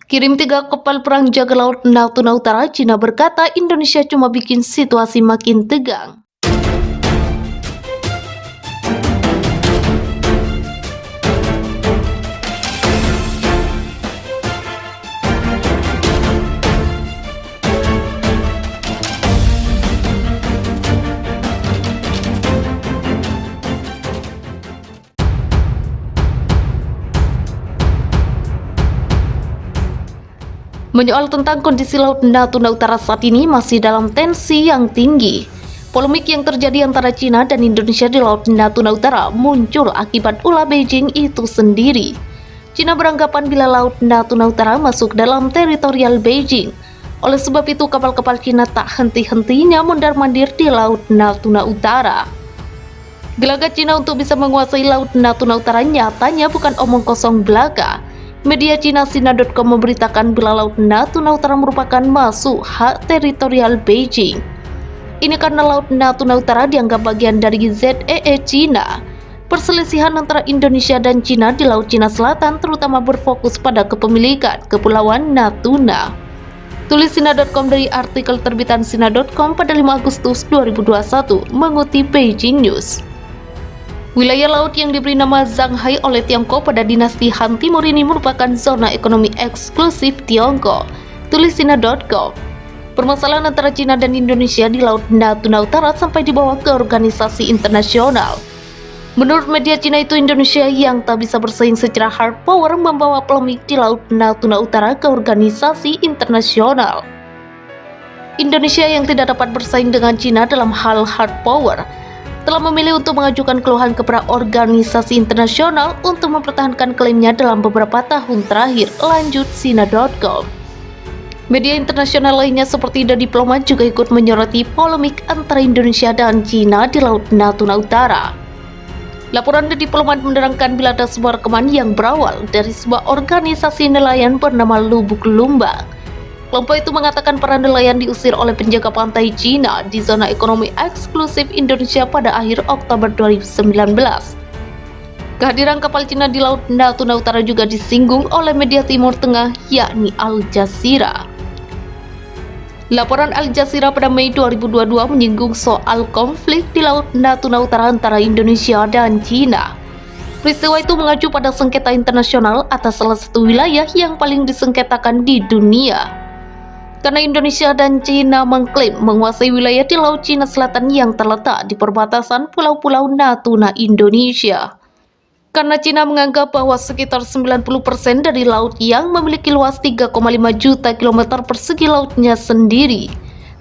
Kirim 3 kapal perang jaga laut Natuna Utara, Cina berkata Indonesia cuma bikin situasi makin tegang. Menyoal tentang kondisi Laut Natuna Utara saat ini masih dalam tensi yang tinggi. Polemik yang terjadi antara Cina dan Indonesia di Laut Natuna Utara muncul akibat ulah Beijing itu sendiri. Cina beranggapan bila Laut Natuna Utara masuk dalam teritorial Beijing. Oleh sebab itu kapal-kapal Cina tak henti-hentinya mondar-mandir di Laut Natuna Utara. Gelagat Cina untuk bisa menguasai Laut Natuna Utara nyatanya bukan omong kosong belaka. Media Cina Sina.com memberitakan bila Laut Natuna Utara merupakan masuk hak teritorial Beijing. Ini karena Laut Natuna Utara dianggap bagian dari ZEE Cina. Perselisihan antara Indonesia dan Cina di Laut Cina Selatan terutama berfokus pada kepemilikan Kepulauan Natuna. Tulis Sina.com dari artikel terbitan Sina.com pada 5 Agustus 2021 mengutip Beijing News. Wilayah laut yang diberi nama Zhanghai oleh Tiongkok pada dinasti Han Timur ini merupakan zona ekonomi eksklusif Tiongkok. Tulis Sina.com. Permasalahan antara Cina dan Indonesia di Laut Natuna Utara sampai dibawa ke organisasi internasional. Menurut media Cina itu Indonesia yang tak bisa bersaing secara hard power membawa polemik di Laut Natuna Utara ke organisasi internasional. Indonesia yang tidak dapat bersaing dengan Cina dalam hal hard power telah memilih untuk mengajukan keluhan kepada organisasi internasional untuk mempertahankan klaimnya dalam beberapa tahun terakhir, lanjut Sina.com. Media internasional lainnya seperti The Diplomat juga ikut menyoroti polemik antara Indonesia dan Cina di Laut Natuna Utara. Laporan The Diplomat menerangkan bila ada sebuah rekaman yang berawal dari sebuah organisasi nelayan bernama Lubuk Lumbang. Kelompok itu mengatakan para nelayan diusir oleh penjaga pantai Cina di zona ekonomi eksklusif Indonesia pada akhir Oktober 2019. Kehadiran kapal Cina di Laut Natuna Utara juga disinggung oleh media Timur Tengah yakni Al Jazeera. Laporan Al Jazeera pada Mei 2022 menyinggung soal konflik di Laut Natuna Utara antara Indonesia dan Cina. Peristiwa itu mengacu pada sengketa internasional atas salah satu wilayah yang paling disengketakan di dunia. Karena Indonesia dan Cina mengklaim menguasai wilayah di Laut Cina Selatan yang terletak di perbatasan pulau-pulau Natuna Indonesia. Karena Cina menganggap bahwa sekitar 90% dari laut yang memiliki luas 3,5 juta kilometer persegi lautnya sendiri.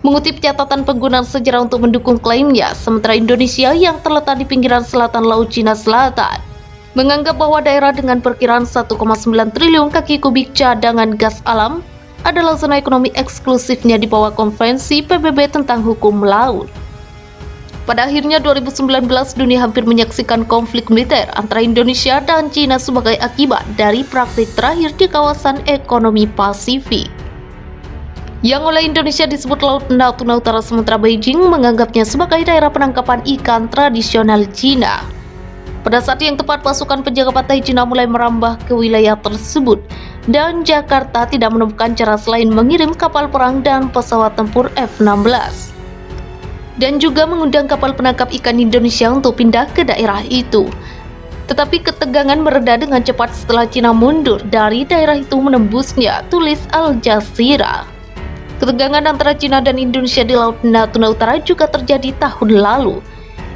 Mengutip catatan penggunaan sejarah untuk mendukung klaimnya, sementara Indonesia yang terletak di pinggiran selatan Laut Cina Selatan menganggap bahwa daerah dengan perkiraan 1,9 triliun kaki kubik cadangan gas alam adalah zona ekonomi eksklusifnya di bawah konvensi PBB tentang hukum laut. Pada akhirnya 2019, dunia hampir menyaksikan konflik militer antara Indonesia dan Cina sebagai akibat dari praktik terakhir di kawasan ekonomi Pasifik. Yang oleh Indonesia disebut Laut Natuna Utara, sementara Beijing menganggapnya sebagai daerah penangkapan ikan tradisional Cina. Pada saat yang tepat, pasukan penjaga pantai Cina mulai merambah ke wilayah tersebut dan Jakarta tidak menemukan cara selain mengirim kapal perang dan pesawat tempur F-16 dan juga mengundang kapal penangkap ikan Indonesia untuk pindah ke daerah itu. Tetapi ketegangan mereda dengan cepat setelah Cina mundur dari daerah itu menembusnya, tulis Al Jazeera. Ketegangan antara Cina dan Indonesia di Laut Natuna Utara juga terjadi tahun lalu.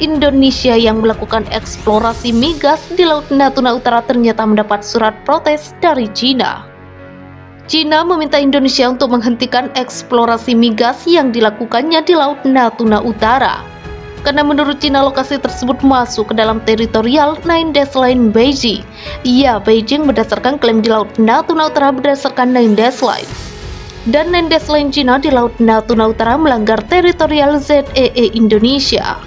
Indonesia yang melakukan eksplorasi migas di Laut Natuna Utara ternyata mendapat surat protes dari Cina. Cina meminta Indonesia untuk menghentikan eksplorasi migas yang dilakukannya di Laut Natuna Utara. Karena menurut Cina lokasi tersebut masuk ke dalam teritorial Nine Dash Line Beijing. Iya, Beijing berdasarkan klaim di Laut Natuna Utara berdasarkan Nine Dash Line. Dan Nine Dash Line Cina di Laut Natuna Utara melanggar teritorial ZEE Indonesia.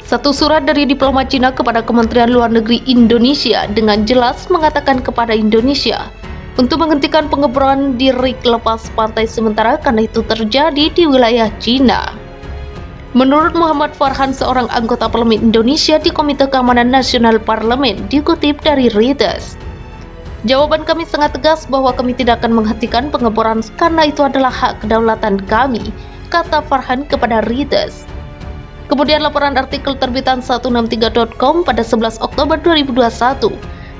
Satu surat dari diplomat Cina kepada Kementerian Luar Negeri Indonesia dengan jelas mengatakan kepada Indonesia untuk menghentikan pengeboran di rig lepas pantai sementara karena itu terjadi di wilayah Cina. Menurut Muhammad Farhan, seorang anggota parlemen Indonesia di Komite Keamanan Nasional Parlemen, dikutip dari Reuters, Jawaban kami sangat tegas bahwa kami tidak akan menghentikan pengeboran karena itu adalah hak kedaulatan kami, kata Farhan kepada Reuters. Kemudian laporan artikel terbitan 163.com pada 11 Oktober 2021,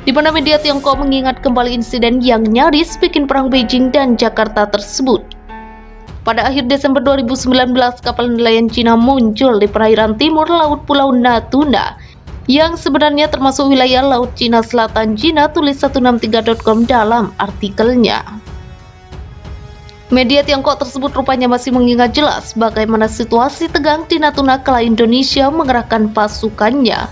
di mana media Tiongkok mengingat kembali insiden yang nyaris bikin perang Beijing dan Jakarta tersebut. Pada akhir Desember 2019, kapal nelayan Cina muncul di perairan timur laut Pulau Natuna, yang sebenarnya termasuk wilayah Laut Cina Selatan Cina, tulis 163.com dalam artikelnya. Media Tiongkok tersebut rupanya masih mengingat jelas bagaimana situasi tegang di Natuna kala Indonesia mengerahkan pasukannya